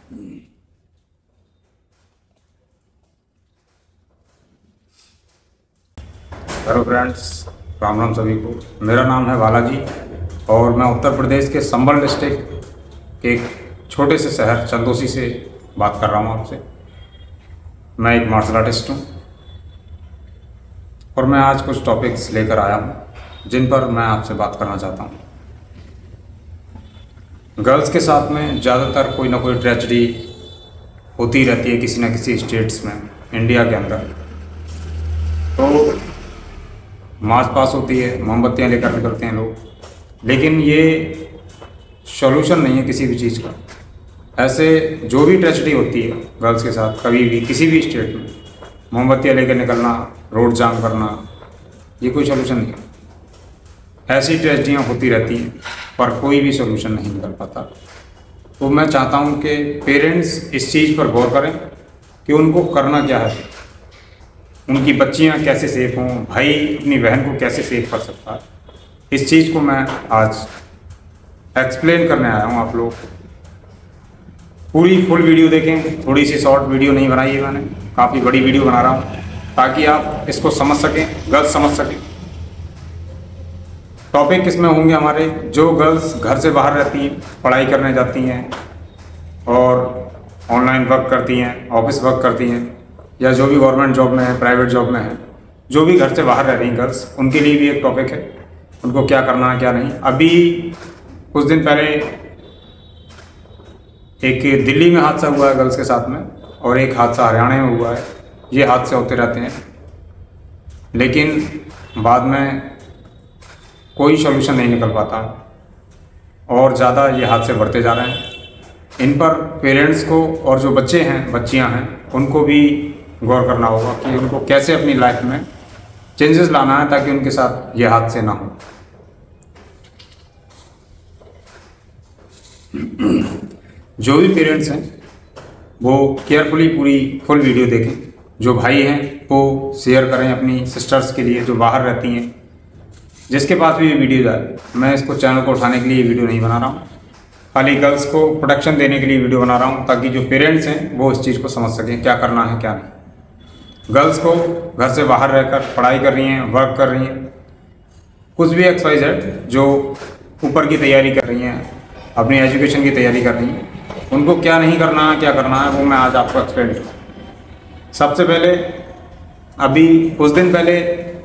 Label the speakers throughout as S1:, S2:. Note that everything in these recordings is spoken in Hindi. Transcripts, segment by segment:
S1: हेलो फ्रेंड्स, राम राम सभी को। मेरा नाम है बालाजी और मैं उत्तर प्रदेश के संबल डिस्ट्रिक्ट के एक छोटे से शहर चंदौसी से बात कर रहा हूँ आपसे। मैं एक मार्शल आर्टिस्ट हूँ और मैं आज कुछ टॉपिक्स लेकर आया हूँ जिन पर मैं आपसे बात करना चाहता हूँ। गर्ल्स के साथ में ज़्यादातर कोई ना कोई ट्रेजेडी होती रहती है किसी न किसी स्टेट्स में इंडिया के अंदर। तो मार्च पास होती है, मोमबत्तियाँ लेकर निकलते हैं लोग, लेकिन ये सॉल्यूशन नहीं है किसी भी चीज़ का। ऐसे जो भी ट्रेजेडी होती है गर्ल्स के साथ कभी भी किसी भी स्टेट में, मोमबत्तियाँ लेकर निकलना, रोड जाम करना, ये कोई सॉल्यूशन नहीं है। ऐसी ट्रेजेडियाँ होती रहती हैं पर कोई भी सॉल्यूशन नहीं निकल पाता। तो मैं चाहता हूँ कि पेरेंट्स इस चीज़ पर गौर करें कि उनको करना क्या है, उनकी बच्चियाँ कैसे सेफ हों, भाई अपनी बहन को कैसे सेफ कर सकता है। इस चीज़ को मैं आज एक्सप्लेन करने आया हूँ। आप लोग पूरी फुल वीडियो देखें, थोड़ी सी शॉर्ट वीडियो नहीं बनाई है मैंने, काफ़ी बड़ी वीडियो बना रहा हूँ ताकि आप इसको समझ सकें, गर्ल्स समझ सकें। टॉपिक इसमें होंगे हमारे जो गर्ल्स घर से बाहर रहती हैं, पढ़ाई करने जाती हैं और ऑनलाइन वर्क करती हैं, ऑफिस वर्क करती हैं, या जो भी गवर्नमेंट जॉब में है, प्राइवेट जॉब में है, जो भी घर से बाहर रह रही हैं गर्ल्स, उनके लिए भी एक टॉपिक है, उनको क्या करना है क्या नहीं। अभी कुछ दिन पहले एक दिल्ली में हादसा हुआ है गर्ल्स के साथ में और एक हादसा हरियाणा में हुआ है। ये हादसे होते रहते हैं लेकिन बाद में कोई सॉल्यूशन नहीं निकल पाता और ज़्यादा ये हादसे बढ़ते जा रहे हैं। इन पर पेरेंट्स को और जो बच्चे हैं, बच्चियां हैं, उनको भी गौर करना होगा कि उनको कैसे अपनी लाइफ में चेंजेस लाना है ताकि उनके साथ ये हादसे ना हो। जो भी पेरेंट्स हैं वो केयरफुली पूरी फुल वीडियो देखें। जो भाई हैं वो शेयर करें अपनी सिस्टर्स के लिए जो बाहर रहती हैं, जिसके पास भी ये वीडियो जाए। मैं इसको चैनल को उठाने के लिए ये वीडियो नहीं बना रहा हूँ, खाली गर्ल्स को प्रोटेक्शन देने के लिए वीडियो बना रहा हूँ ताकि जो पेरेंट्स हैं वो इस चीज़ को समझ सकें क्या करना है क्या नहीं। गर्ल्स को घर से बाहर रहकर पढ़ाई कर रही हैं, वर्क कर रही हैं, कुछ भी XYZ जो ऊपर की तैयारी कर रही हैं, अपनी एजुकेशन की तैयारी कर रही हैं, उनको क्या नहीं करना है क्या करना है वो मैं आज आपको एक्सप्लेन करूँ। सबसे पहले अभी कुछ दिन पहले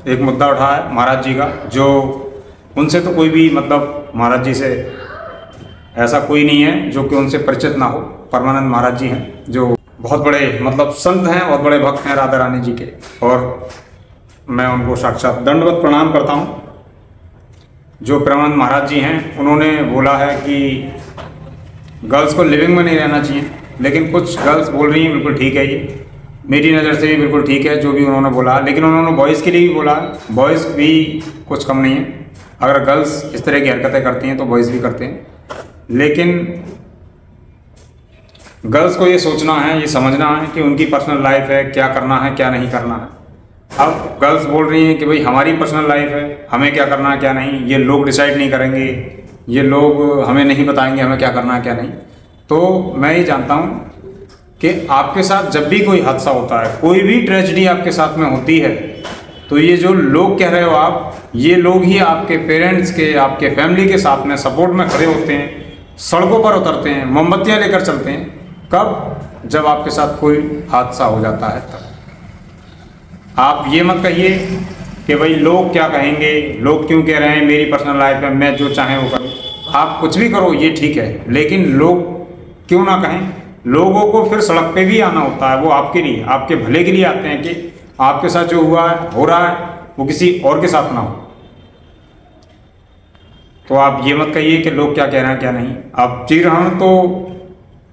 S1: एक मुद्दा उठा है महाराज जी का, जो उनसे तो कोई भी मतलब महाराज जी से ऐसा कोई नहीं है जो कि उनसे परिचित ना हो। परमानंद महाराज जी हैं जो बहुत बड़े मतलब संत हैं, बहुत बड़े भक्त हैं राधा रानी जी के, और मैं उनको साक्षात दंडवत प्रणाम करता हूँ। जो परमानंद महाराज जी हैं उन्होंने बोला है कि गर्ल्स को लिविंग में नहीं रहना चाहिए, लेकिन कुछ गर्ल्स बोल रही हैं बिल्कुल ठीक है, ये मेरी नज़र से भी बिल्कुल ठीक है जो भी उन्होंने बोला। लेकिन उन्होंने बॉयज़ के लिए भी बोला है, बॉयज़ भी कुछ कम नहीं है। अगर गर्ल्स इस तरह की हरकतें करती हैं तो बॉयज़ भी करते हैं, लेकिन गर्ल्स को ये सोचना है, ये समझना है कि उनकी पर्सनल लाइफ है, क्या करना है क्या नहीं करना है। अब गर्ल्स बोल रही हैं कि भाई हमारी पर्सनल लाइफ है, हमें क्या करना है क्या नहीं, ये लोग डिसाइड नहीं करेंगे, ये लोग हमें नहीं बताएंगे हमें क्या करना है क्या नहीं। तो मैं ये जानता हूँ कि आपके साथ जब भी कोई हादसा होता है, कोई भी ट्रेजेडी आपके साथ में होती है, तो ये जो लोग कह रहे हो आप, ये लोग ही आपके पेरेंट्स के, आपके फैमिली के साथ में सपोर्ट में खड़े होते हैं, सड़कों पर उतरते हैं, मोमबत्तियाँ लेकर चलते हैं। कब? जब आपके साथ कोई हादसा हो जाता है तब। आप ये मत कहिए कि भाई लोग क्या कहेंगे, लोग क्यों कह रहे हैं, मेरी पर्सनल लाइफ में मैं जो चाहें वो करूँ। आप कुछ भी करो ये ठीक है, लेकिन लोग क्यों ना कहें। लोगों को फिर सड़क पे भी आना होता है, वो आपके लिए, आपके भले के लिए आते हैं कि आपके साथ जो हुआ है, हो रहा है, वो किसी और के साथ ना हो। तो आप ये मत कहिए कि लोग क्या कह रहे हैं क्या नहीं। अब चीरहरण तो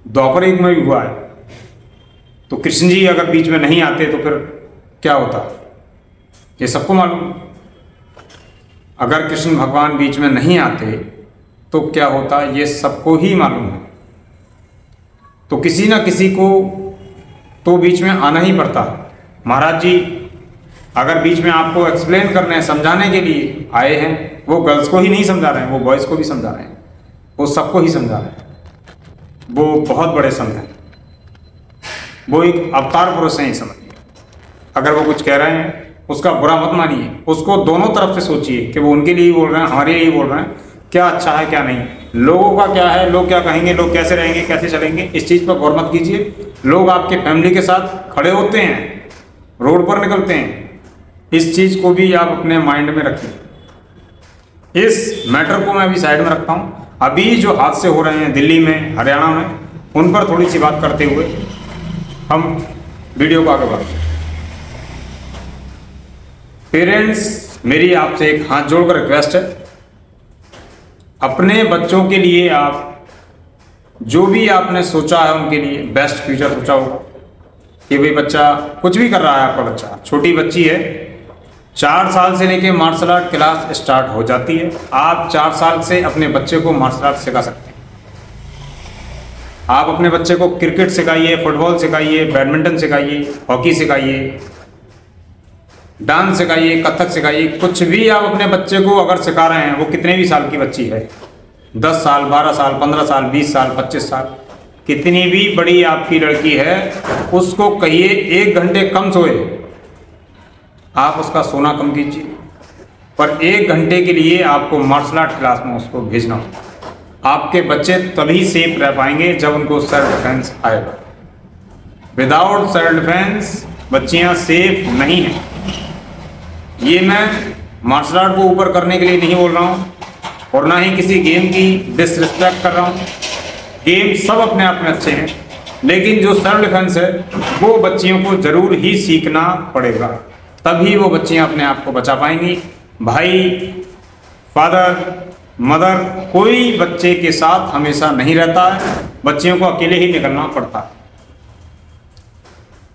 S1: द्वापर युग में भी हुआ है, तो कृष्ण जी अगर बीच में नहीं आते तो फिर क्या होता, ये सबको मालूम। अगर कृष्ण भगवान बीच में नहीं आते तो क्या होता, ये सबको ही मालूम है। तो किसी ना किसी को तो बीच में आना ही पड़ता है। महाराज जी अगर बीच में आपको एक्सप्लेन करने, समझाने के लिए आए हैं, वो गर्ल्स को ही नहीं समझा रहे हैं, वो बॉयज़ को भी समझा रहे हैं, वो सबको ही समझा रहे हैं। वो बहुत बड़े संत हैं। वो एक अवतार पुरुष हैं समझिए। अगर वो कुछ कह रहे हैं उसका बुरा मत मानिए, उसको दोनों तरफ से सोचिए कि वो उनके लिए ही बोल रहे हैं, हमारे लिए ही बोल रहे हैं, क्या अच्छा है क्या नहीं, लोगों का क्या है, लोग क्या कहेंगे, लोग कैसे रहेंगे, कैसे चलेंगे, इस चीज़ पर गौर मत कीजिए। लोग आपके फैमिली के साथ खड़े होते हैं, रोड पर निकलते हैं, इस चीज़ को भी आप अपने माइंड में रखिए। इस मैटर को मैं अभी साइड में रखता हूँ। अभी जो हादसे हो रहे हैं दिल्ली में, हरियाणा में, उन पर थोड़ी सी बात करते हुए हम वीडियो को आगे बढ़ाते हैं। पेरेंट्स, मेरी आपसे एक हाथ जोड़कर रिक्वेस्ट है, अपने बच्चों के लिए आप जो भी आपने सोचा है उनके लिए बेस्ट फ्यूचर सोचा होगा कि भाई बच्चा कुछ भी कर रहा है, आपका बच्चा, छोटी बच्ची है, 4 साल से लेके मार्शल आर्ट क्लास स्टार्ट हो जाती है। आप 4 साल से अपने बच्चे को मार्शल आर्ट सिखा सकते हैं। आप अपने बच्चे को क्रिकेट सिखाइए, फुटबॉल सिखाइए, बैडमिंटन सिखाइए, हॉकी सिखाइए, डांस सिखाइए, कथक सिखाइए, कुछ भी आप अपने बच्चे को अगर सिखा रहे हैं, वो कितने भी साल की बच्ची है, 10 साल, 12 साल, 15 साल, 20 साल, 25 साल, कितनी भी बड़ी आपकी लड़की है, उसको कहिए 1 घंटे कम सोए। आप उसका सोना कम कीजिए, पर 1 घंटे के लिए आपको मार्शल आर्ट क्लास में उसको भेजना होगा। आपके बच्चे तभी सेफ रह पाएंगे जब उनको सेल्फ डिफेंस आएगा। विदाउट सेल्फ डिफेंस बच्चियां सेफ नहीं हैं। ये मैं मार्शल आर्ट को ऊपर करने के लिए नहीं बोल रहा हूँ और ना ही किसी गेम की डिसरिस्पेक्ट कर रहा हूँ। गेम सब अपने आप में अच्छे हैं, लेकिन जो सेल्फ डिफेंस है वो बच्चियों को ज़रूर ही सीखना पड़ेगा, तभी वो बच्चियाँ अपने आप को बचा पाएंगी। भाई, फादर, मदर, कोई बच्चे के साथ हमेशा नहीं रहता है, बच्चियों को अकेले ही निकलना पड़ता है।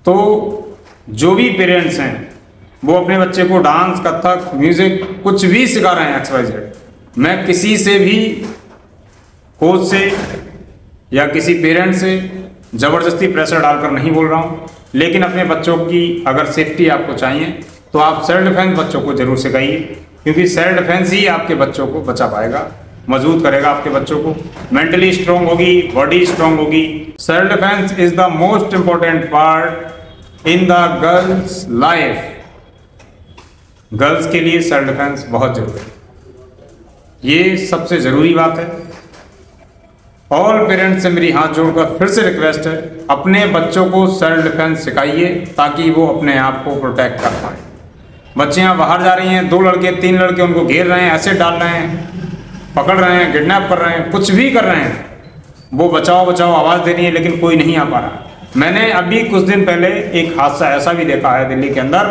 S1: तो जो भी पेरेंट्स हैं वो अपने बच्चे को डांस, कथक, म्यूजिक कुछ भी सिखा रहे हैं, XYZ, मैं किसी से भी, कोच से या किसी पेरेंट से ज़बरदस्ती प्रेशर डालकर नहीं बोल रहा हूँ, लेकिन अपने बच्चों की अगर सेफ्टी आपको चाहिए तो आप सेल्फ डिफेंस बच्चों को ज़रूर सिखाइए, क्योंकि सेल्फ डिफेंस ही आपके बच्चों को बचा पाएगा, मजबूत करेगा आपके बच्चों को, मेंटली स्ट्रांग होगी, बॉडी स्ट्रांग होगी। Self defence is the most important part in the girls life. Girls के लिए सेल्फ डिफेंस बहुत जरूरी है, ये सबसे ज़रूरी बात है। ऑल पेरेंट्स से मेरी हाथ जोड़कर फिर से रिक्वेस्ट है, अपने बच्चों को सेल्फ डिफेंस सिखाइए ताकि वो अपने आप को प्रोटेक्ट कर पाए। बच्चियां बाहर जा रही हैं, 2 लड़के 3 लड़के उनको घेर रहे हैं, एसिड डाल रहे हैं, पकड़ रहे हैं, किडनैप कर रहे हैं, कुछ भी कर रहे हैं, वो बचाओ बचाओ आवाज़ दे रही है, लेकिन कोई नहीं आ पा रहा। मैंने अभी कुछ दिन पहले एक हादसा ऐसा भी देखा है दिल्ली के अंदर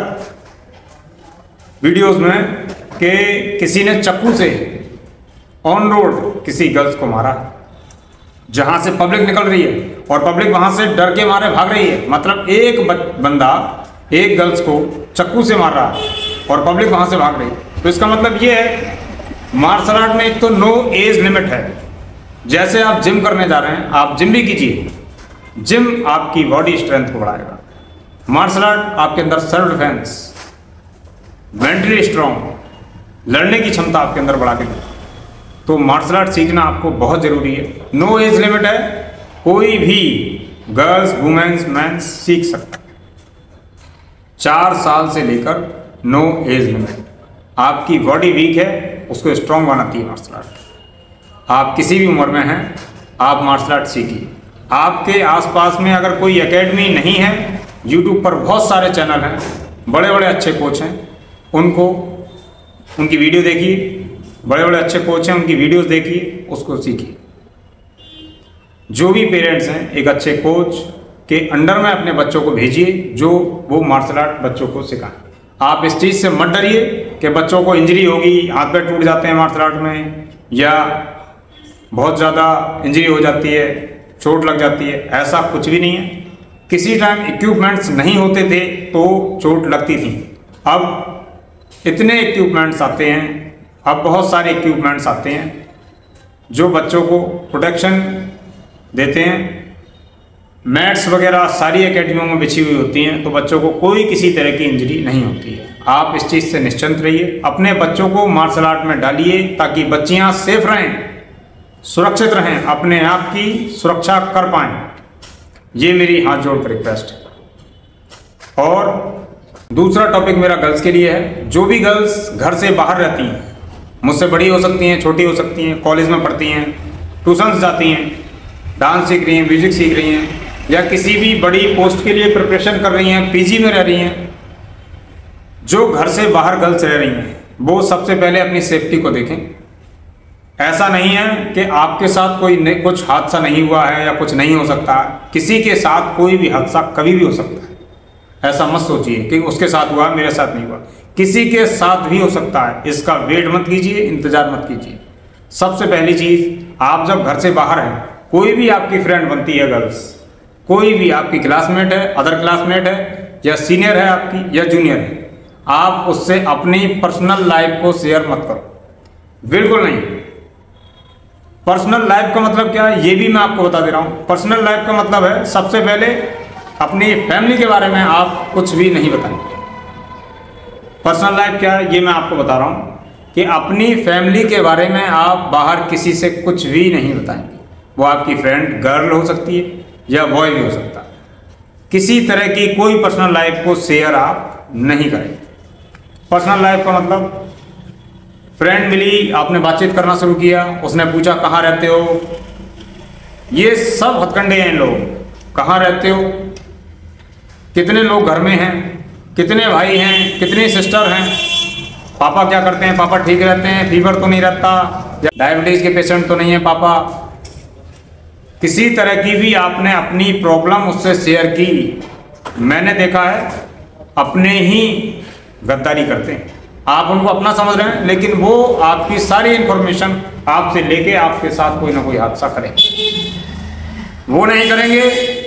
S1: वीडियोस में कि किसी ने चाकू से ऑन रोड किसी गर्ल्स को मारा, जहां से पब्लिक निकल रही है और पब्लिक वहां से डर के मारे भाग रही है। मतलब एक बंदा एक गर्ल्स को चाकू से मार रहा है और पब्लिक वहां से भाग रही है। तो इसका मतलब ये है, मार्शल आर्ट में एक तो नो एज लिमिट है। जैसे आप जिम करने जा रहे हैं, आप जिम भी कीजिए, जिम आपकी बॉडी स्ट्रेंथ को बढ़ाएगा। मार्शल आर्ट आपके अंदर सेल्फ डिफेंस, मेंटली स्ट्रांग, लड़ने की क्षमता आपके अंदर बढ़ा के देगा। तो मार्शल आर्ट सीखना आपको बहुत ज़रूरी है। नो एज लिमिट है, कोई भी गर्ल्स, वुमेन्स, मैंस सीख सकता है, 4 साल से लेकर नो एज लिमिट। आपकी बॉडी वीक है, उसको स्ट्रांग बनाती है मार्शल आर्ट। आप किसी भी उम्र में हैं, आप मार्शल आर्ट सीखिए। आपके आसपास में अगर कोई एकेडमी नहीं है, यूट्यूब पर बहुत सारे चैनल हैं, बड़े बड़े अच्छे कोच हैं, उनकी वीडियो देखिए। बड़े बड़े अच्छे कोच हैं, उनकी वीडियोस देखिए, उसको सीखिए। जो भी पेरेंट्स हैं, एक अच्छे कोच के अंडर में अपने बच्चों को भेजिए, जो वो मार्शल आर्ट बच्चों को सिखाएं। आप इस चीज़ से मत डरिए कि बच्चों को इंजरी होगी, हाथ पैर टूट जाते हैं मार्शल आर्ट में, या बहुत ज़्यादा इंजरी हो जाती है, चोट लग जाती है। ऐसा कुछ भी नहीं है। किसी टाइम इक्विपमेंट्स नहीं होते थे तो चोट लगती थी, अब इतने इक्विपमेंट्स आते हैं, अब बहुत सारे इक्विपमेंट्स आते हैं जो बच्चों को प्रोटेक्शन देते हैं। मैट्स वगैरह सारी एकेडमियों में बिछी हुई होती हैं, तो बच्चों को कोई किसी तरह की इंजरी नहीं होती है। आप इस चीज़ से निश्चिंत रहिए, अपने बच्चों को मार्शल आर्ट में डालिए ताकि बच्चियां सेफ रहें, सुरक्षित रहें, अपने आप की सुरक्षा कर पाएँ। ये मेरी हाथ जोड़कर रिक्वेस्ट है। और दूसरा टॉपिक मेरा गर्ल्स के लिए है। जो भी गर्ल्स घर से बाहर रहती हैं, मुझसे बड़ी हो सकती हैं, छोटी हो सकती हैं, कॉलेज में पढ़ती हैं, ट्यूशन्स जाती हैं, डांस सीख रही हैं, म्यूजिक सीख रही हैं, या किसी भी बड़ी पोस्ट के लिए प्रिपरेशन कर रही हैं, पीजी में रह रही हैं, जो घर से बाहर गर्ल्स रह रही हैं, वो सबसे पहले अपनी सेफ्टी को देखें। ऐसा नहीं है कि आपके साथ कोई कुछ हादसा नहीं हुआ है या कुछ नहीं हो सकता। किसी के साथ कोई भी हादसा कभी भी हो सकता है। ऐसा मत सोचिए कि उसके साथ हुआ, मेरे साथ नहीं हुआ। किसी के साथ भी हो सकता है। इसका वेट मत कीजिए, इंतजार मत कीजिए। सबसे पहली चीज़, आप जब घर से बाहर हैं, कोई भी आपकी फ्रेंड बनती है गर्ल्स, कोई भी आपकी क्लासमेट है, अदर क्लासमेट है, या सीनियर है आपकी या जूनियर है, आप उससे अपनी पर्सनल लाइफ को शेयर मत करो, बिल्कुल नहीं। पर्सनल लाइफ का मतलब क्या है, ये भी मैं आपको बता दे रहा हूँ। पर्सनल लाइफ का मतलब है, सबसे पहले अपनी फैमिली के बारे में आप कुछ भी नहीं बताएंगे। पर्सनल लाइफ क्या है, ये मैं आपको बता रहा हूँ कि अपनी फैमिली के बारे में आप बाहर किसी से कुछ भी नहीं बताएंगे। वो आपकी फ्रेंड गर्ल हो सकती है या बॉय भी हो सकता है। किसी तरह की कोई पर्सनल लाइफ को शेयर आप नहीं करेंगे। पर्सनल लाइफ का मतलब, फ्रेंड मिली, आपने बातचीत करना शुरू किया, उसने पूछा कहाँ रहते हो, ये सब हथकंडे हैं लोग। कहाँ रहते हो, कितने लोग घर में हैं, कितने भाई हैं, कितनी सिस्टर हैं, पापा क्या करते हैं, पापा ठीक रहते हैं, फीवर तो नहीं रहता, डायबिटीज़ के पेशेंट तो नहीं है पापा। किसी तरह की भी आपने अपनी प्रॉब्लम उससे शेयर की, मैंने देखा है अपने ही गद्दारी करते हैं। आप उनको अपना समझ रहे हैं, लेकिन वो आपकी सारी इंफॉर्मेशन आपसे लेके आपके साथ कोई ना कोई हादसा करेंगे। वो नहीं करेंगे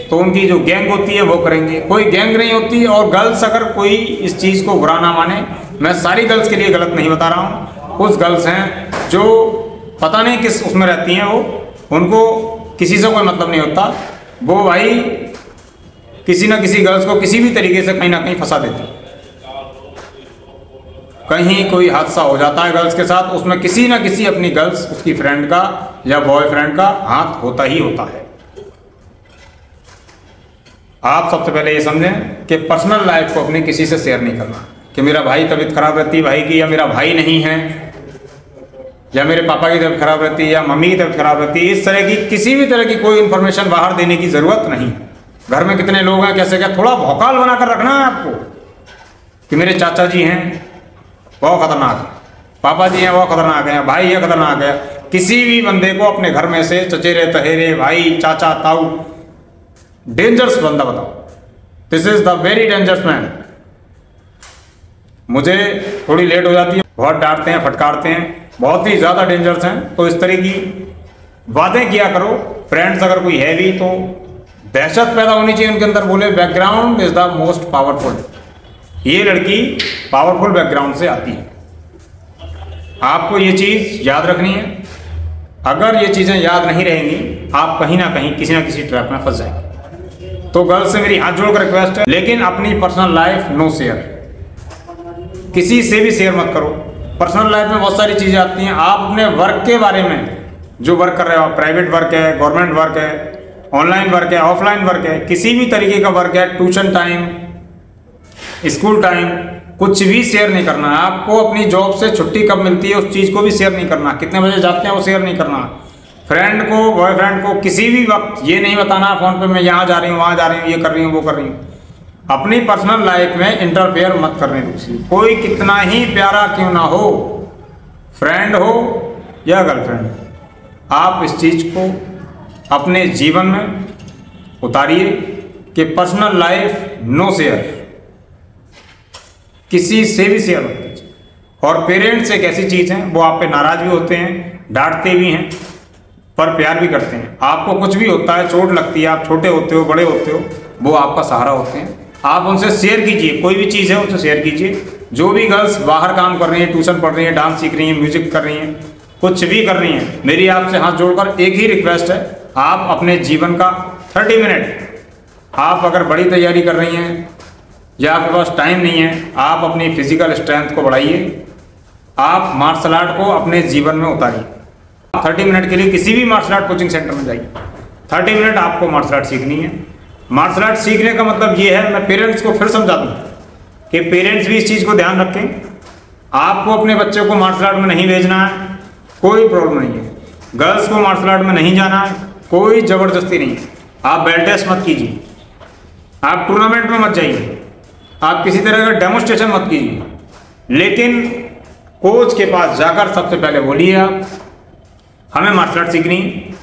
S1: तो उनकी जो गैंग होती है वो करेंगे। कोई गैंग नहीं होती। और गर्ल्स अगर कोई इस चीज़ को बुरा ना माने, मैं सारी गर्ल्स के लिए गलत नहीं बता रहा हूँ। कुछ गर्ल्स हैं जो पता नहीं किस उसमें रहती हैं, वो उनको किसी से कोई मतलब नहीं होता। वो भाई किसी ना किसी गर्ल्स को किसी भी तरीके से कहीं ना कहीं फंसा देती है। कहीं कोई हादसा हो जाता है गर्ल्स के साथ, उसमें किसी ना किसी अपनी गर्ल्स, उसकी फ्रेंड का या बॉयफ्रेंड का हाथ होता ही होता है। आप सबसे पहले ये समझें कि पर्सनल लाइफ को अपने किसी से शेयर नहीं करना कि मेरा भाई तबीयत खराब रहती है भाई की, या मेरा भाई नहीं है, या मेरे पापा की तबीयत खराब रहती है, या मम्मी की तबीयत खराब रहती है। इस तरह की किसी भी तरह की कोई इन्फॉर्मेशन बाहर देने की ज़रूरत नहीं। घर में कितने लोग हैं, कैसे क्या, थोड़ा भौकाल बनाकर रखना है आपको कि मेरे चाचा जी हैं बहुत खतरनाक है, पापा जी हैं वो खतरनाक है, भाई है खतरनाक है। किसी भी बंदे को अपने घर में से चचेरे तहेरे भाई चाचा ताऊ, डेंजरस बंदा बताओ, this is the very dangerous man. मुझे थोड़ी लेट हो जाती है, बहुत डांटते हैं, फटकारते हैं, बहुत ही ज़्यादा डेंजरस हैं। तो इस तरह की बातें किया करो। फ्रेंड्स अगर कोई है भी तो दहशत पैदा होनी चाहिए उनके अंदर। बोले background is the most powerful. ये लड़की पावरफुल बैकग्राउंड से आती है। आपको ये चीज़ याद रखनी है। अगर ये चीज़ें याद नहीं रहेंगी, आप कहीं ना कहीं किसी ना किसी ट्रैप में फंस जाएंगे। तो गर्ल्स से मेरी हाथ जोड़कर रिक्वेस्ट है, लेकिन अपनी पर्सनल लाइफ नो शेयर, किसी से भी शेयर मत करो। पर्सनल लाइफ में बहुत सारी चीज़ें आती हैं। आप अपने वर्क के बारे में, जो वर्क कर रहे हो, प्राइवेट वर्क है, गवर्नमेंट वर्क है, ऑनलाइन वर्क है, ऑफलाइन वर्क है, किसी भी तरीके का वर्क है, ट्यूशन टाइम, स्कूल टाइम, कुछ भी शेयर नहीं करना है। आपको अपनी जॉब से छुट्टी कब मिलती है उस चीज़ को भी शेयर नहीं करना। कितने बजे जाते हैं वो शेयर नहीं करना। फ्रेंड को, बॉयफ्रेंड को किसी भी वक्त ये नहीं बताना फ़ोन पे मैं यहाँ जा रही हूँ, वहाँ जा रही हूँ, ये कर रही हूँ, वो कर रही हूँ। अपनी पर्सनल लाइफ में इंटरफेयर मत करने दूसरी। कोई कितना ही प्यारा क्यों ना हो, फ्रेंड हो या गर्लफ्रेंड, आप इस चीज़ को अपने जीवन में उतारिए कि पर्सनल लाइफ नो शेयर, किसी से भी शेयर मत कीजिए। और पेरेंट्स एक ऐसी चीज़ है, वो आप पे नाराज़ भी होते हैं, डांटते भी हैं, पर प्यार भी करते हैं। आपको कुछ भी होता है, चोट लगती है, आप छोटे होते हो, बड़े होते हो, वो आपका सहारा होते हैं। आप उनसे शेयर कीजिए, कोई भी चीज़ है उनसे शेयर कीजिए। जो भी गर्ल्स बाहर काम कर रही हैं, ट्यूशन पढ़ रही हैं, डांस सीख रही हैं, म्यूजिक कर रही हैं, कुछ भी कर रही हैं, मेरी आपसे हाथ जोड़कर एक ही रिक्वेस्ट है, आप अपने जीवन का 30 मिनट, आप अगर बड़ी तैयारी कर रही हैं या आपके पास टाइम नहीं है, आप अपनी फिजिकल स्ट्रेंथ को बढ़ाइए। आप मार्शल आर्ट को अपने जीवन में उतारिए। 30 मिनट के लिए किसी भी मार्शल आर्ट कोचिंग सेंटर में जाइए। 30 मिनट आपको मार्शल आर्ट सीखनी है। मार्शल आर्ट सीखने का मतलब ये है, मैं पेरेंट्स को फिर समझा दूँ कि पेरेंट्स भी इस चीज़ को ध्यान रखें। आपको अपने बच्चे को मार्शल आर्ट में नहीं भेजना है, कोई प्रॉब्लम नहीं है। गर्ल्स को मार्शल आर्ट में नहीं जाना है, कोई ज़बरदस्ती नहीं है। आप बेल्ट टेस्ट मत कीजिए, आप टूर्नामेंट में मत जाइए, आप किसी तरह का डेमोन्स्ट्रेशन मत कीजिए, लेकिन कोच के पास जाकर सबसे पहले बोलिए आप हमें मार्शल आर्ट सीखनी है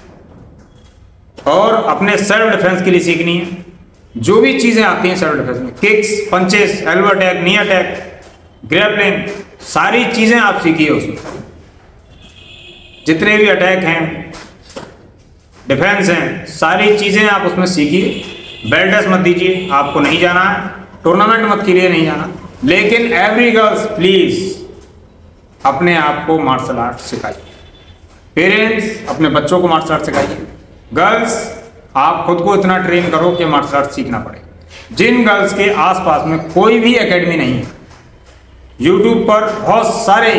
S1: और अपने सेल्फ डिफेंस के लिए सीखनी है। जो भी चीज़ें आती हैं सेल्फ डिफेंस में, किक्स, पंचेस, एल्बो अटैक, नी अटैक, ग्रैपलिंग, सारी चीज़ें आप सीखिए। उसमें जितने भी अटैक हैं, डिफेंस हैं, सारी चीज़ें आप उसमें सीखिए। बेल्ट टेस्ट मत दीजिए, आपको नहीं जाना है, टूर्नामेंट मत के लिए नहीं जाना, लेकिन एवरी गर्ल्स प्लीज़ अपने आप को मार्शल आर्ट सिखाइए। पेरेंट्स अपने बच्चों को मार्शल आर्ट सिखाइए। गर्ल्स आप खुद को इतना ट्रेन करो कि मार्शल आर्ट सीखना पड़े। जिन गर्ल्स के आसपास में कोई भी एकेडमी नहीं है, यूट्यूब पर बहुत सारे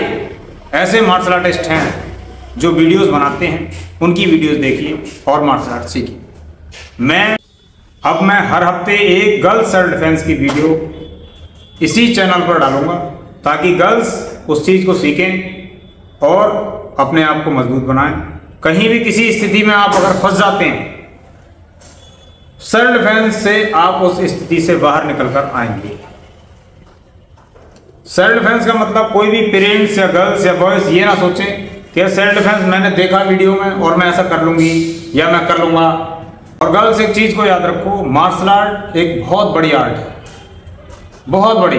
S1: ऐसे मार्शल आर्टिस्ट हैं जो वीडियोस बनाते हैं, उनकी वीडियोस देखिए और मार्शल आर्ट सीखिए। मैं हर हफ्ते एक गर्ल्स सेल्फ डिफेंस की वीडियो इसी चैनल पर डालूंगा ताकि गर्ल्स उस चीज़ को सीखें और अपने आप को मजबूत बनाएं। कहीं भी किसी स्थिति में आप अगर फंस जाते हैं, सेल्फ डिफेंस से आप उस स्थिति से बाहर निकल कर आएंगे। सेल्फ डिफेंस का मतलब कोई भी पेरेंट्स या गर्ल्स या बॉयज ये ना सोचें कि सेल्फ डिफेंस मैंने देखा वीडियो में और मैं ऐसा कर लूंगी या मैं कर लूंगा। और गर्ल्स एक चीज़ को याद रखो, मार्शल आर्ट एक बहुत बड़ी आर्ट है, बहुत बड़ी।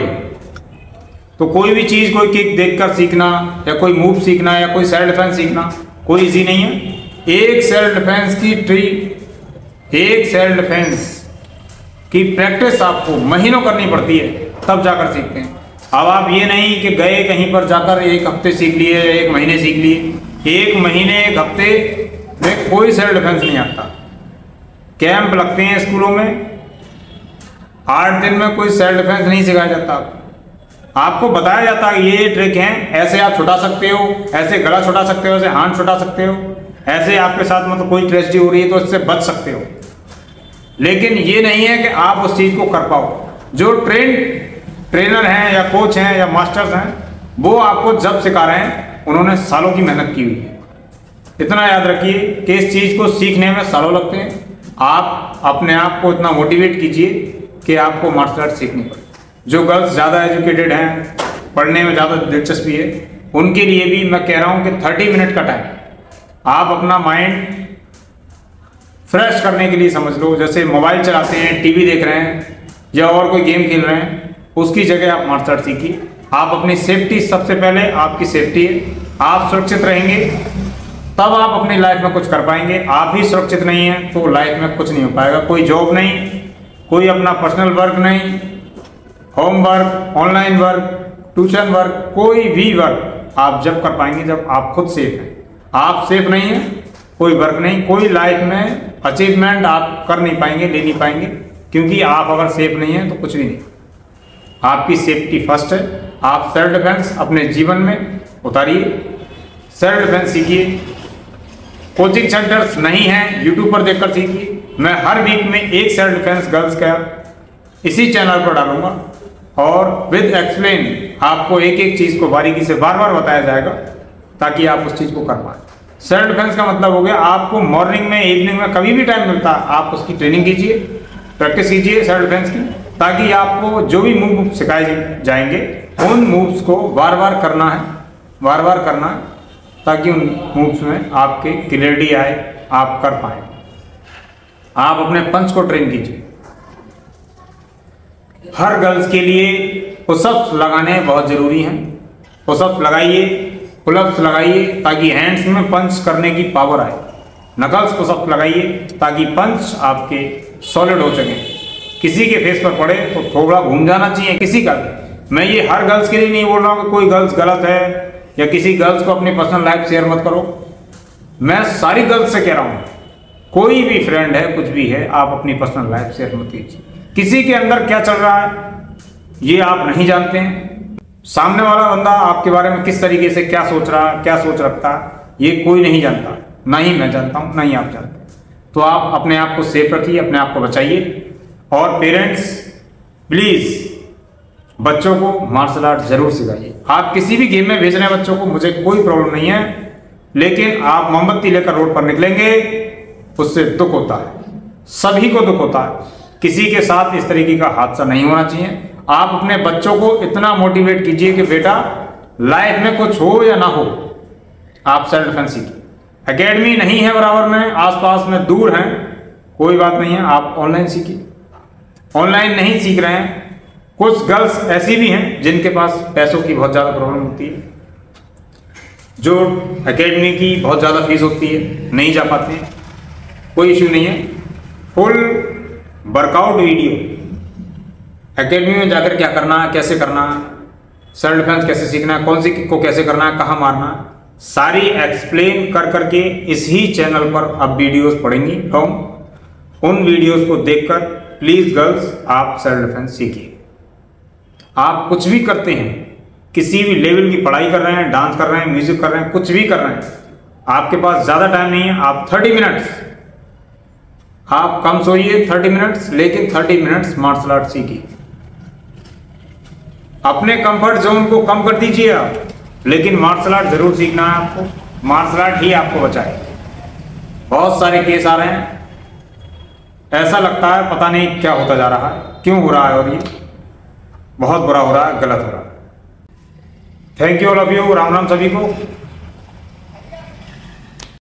S1: तो कोई भी चीज़, कोई किक देखकर सीखना या कोई मूव सीखना या कोई सेल्फ डिफेंस सीखना कोई इजी नहीं है। एक सेल्फ डिफेंस की प्रैक्टिस आपको महीनों करनी पड़ती है, तब जाकर सीखते हैं। अब आप ये नहीं कि गए कहीं पर जाकर एक हफ्ते सीख लिए, एक महीने सीख लिए। एक महीने, एक हफ्ते में कोई सेल्फ डिफेंस नहीं आता। कैंप लगते हैं स्कूलों में, 8 दिन में कोई सेल्फ डिफेंस नहीं सिखाया जाता। आपको बताया जाता है ये ट्रिक हैं, ऐसे आप छुटा सकते हो, ऐसे गला छुटा सकते हो, ऐसे हाथ छुटा सकते हो, ऐसे आपके साथ मतलब कोई ट्रेजेडी हो रही है तो इससे बच सकते हो। लेकिन ये नहीं है कि आप उस चीज़ को कर पाओ। जो ट्रेनर हैं या कोच हैं या मास्टर्स हैं, वो आपको जब सिखा रहे हैं उन्होंने सालों की मेहनत की हुई है। इतना याद रखिए कि इस चीज़ को सीखने में सालों लगते हैं। आप अपने आप को इतना मोटिवेट कीजिए कि आपको मार्शल आर्ट सीखनी पड़े। जो गर्ल्स ज़्यादा एजुकेटेड हैं, पढ़ने में ज़्यादा दिलचस्पी है, उनके लिए भी मैं कह रहा हूँ कि 30 मिनट का टाइम आप अपना माइंड फ्रेश करने के लिए समझ लो। जैसे मोबाइल चलाते हैं, टीवी देख रहे हैं या और कोई गेम खेल रहे हैं, उसकी जगह आप मार्शल आर्ट सीखिए। आप अपनी सेफ्टी, सबसे पहले आपकी सेफ्टी है। आप सुरक्षित रहेंगे तब आप अपनी लाइफ में कुछ कर पाएंगे। आप ही सुरक्षित नहीं हैं तो लाइफ में कुछ नहीं हो पाएगा। कोई जॉब नहीं, कोई अपना पर्सनल वर्क नहीं, homework, online work, tuition work, कोई भी वर्क आप जब कर पाएंगे जब आप खुद सेफ हैं। आप सेफ नहीं हैं, कोई वर्क नहीं, कोई लाइफ में अचीवमेंट आप कर नहीं पाएंगे, ले नहीं पाएंगे, क्योंकि आप अगर सेफ नहीं हैं तो कुछ भी नहीं। आपकी सेफ्टी फर्स्ट है। आप सेल्फ डिफेंस अपने जीवन में उतारिए, सेल्फ डिफेंस सीखिए। कोचिंग सेंटर्स नहीं हैं, यूट्यूब पर देखकर सीखिए। मैं हर वीक में एक सेल्फ डिफेंस गर्ल्स का इसी चैनल पर डालूंगा और विद एक्सप्लेन आपको एक एक चीज़ को बारीकी से बार बार बताया जाएगा ताकि आप उस चीज़ को कर पाएँ। सेल्फ डिफेंस का मतलब हो गया आपको मॉर्निंग में, इवनिंग में, कभी भी टाइम मिलता है आप उसकी ट्रेनिंग कीजिए, प्रैक्टिस कीजिए सेल्फ डिफेंस की, ताकि आपको जो भी मूव सिखाए जाएंगे उन मूव्स को बार बार करना है, ताकि उन मूव्स में आपके क्लियरिटी आए, आप कर पाए। आप अपने पंच को ट्रेन कीजिए। हर गर्ल्स के लिए पुशअप्स लगाने बहुत ज़रूरी हैं। पुशअप्स लगाइए, पुलअप्स लगाइए ताकि हैंड्स में पंच करने की पावर आए। नकल्स पुशअप्स लगाइए ताकि पंच आपके सॉलिड हो सके। किसी के फेस पर पड़े तो थोड़ा घूम जाना चाहिए किसी का। मैं ये हर गर्ल्स के लिए नहीं बोल रहा हूँ कि कोई गर्ल्स गलत है या किसी गर्ल्स को अपनी पर्सनल लाइफ शेयर मत करो। मैं सारी गर्ल्स से कह रहा हूँ, कोई भी फ्रेंड है, कुछ भी है, आप अपनी पर्सनल लाइफ शेयर मत कीजिए। किसी के अंदर क्या चल रहा है ये आप नहीं जानते हैं। सामने वाला बंदा आपके बारे में किस तरीके से क्या सोच रहा है, क्या सोच रखता है, ये कोई नहीं जानता। ना ही मैं जानता हूँ, ना ही आप जानते हैं। तो आप अपने आप को सेफ रखिए, अपने आप को बचाइए। और पेरेंट्स प्लीज़ बच्चों को मार्शल आर्ट जरूर सिखाइए। आप किसी भी गेम में भेज रहे हैं बच्चों को, मुझे कोई प्रॉब्लम नहीं है, लेकिन आप मोमबत्ती लेकर रोड पर निकलेंगे उससे दुख होता है, सभी को दुख होता है। किसी के साथ इस तरीके का हादसा नहीं होना चाहिए। आप अपने बच्चों को इतना मोटिवेट कीजिए कि बेटा लाइफ में कुछ हो या ना हो, आप सेल्फ डिफेंस सीखिए। एकेडमी नहीं है बराबर में, आसपास में दूर हैं, कोई बात नहीं है, आप ऑनलाइन सीखिए। ऑनलाइन नहीं सीख रहे हैं, कुछ गर्ल्स ऐसी भी हैं जिनके पास पैसों की बहुत ज़्यादा प्रॉब्लम होती है, जो एकेडमी की बहुत ज़्यादा फीस होती है, नहीं जा पाते हैं, कोई इश्यू नहीं है। फुल वर्कआउट वीडियो एकेडमी में जाकर क्या करना है, कैसे करना है, सेल्फ डिफेंस कैसे सीखना है, कौन सी किक को कैसे करना है, कहाँ मारना है, सारी एक्सप्लेन कर करके इस ही चैनल पर अब वीडियोस पड़ेंगी फ्रॉम। उन वीडियोस को देखकर प्लीज गर्ल्स आप सेल्फ डिफेंस सीखिए। आप कुछ भी करते हैं, किसी भी लेवल की पढ़ाई कर रहे हैं, डांस कर रहे हैं, म्यूजिक कर रहे हैं, कुछ भी कर रहे हैं, आपके पास ज़्यादा टाइम नहीं है, आप 30 मिनट्स, आप कम सोइए 30 मिनट्स, लेकिन 30 मिनट्स मार्शल आर्ट सीखिए। अपने कंफर्ट जोन को कम कर दीजिए आप, लेकिन मार्शल आर्ट जरूर सीखना है आपको। मार्शल आर्ट ही आपको बचाए। बहुत सारे केस आ रहे हैं, ऐसा लगता है पता नहीं क्या होता जा रहा है, क्यों हो रहा है, और ये बहुत बुरा हो रहा है, गलत हो रहा है। Thank you all of you, Ram Ram सभी को।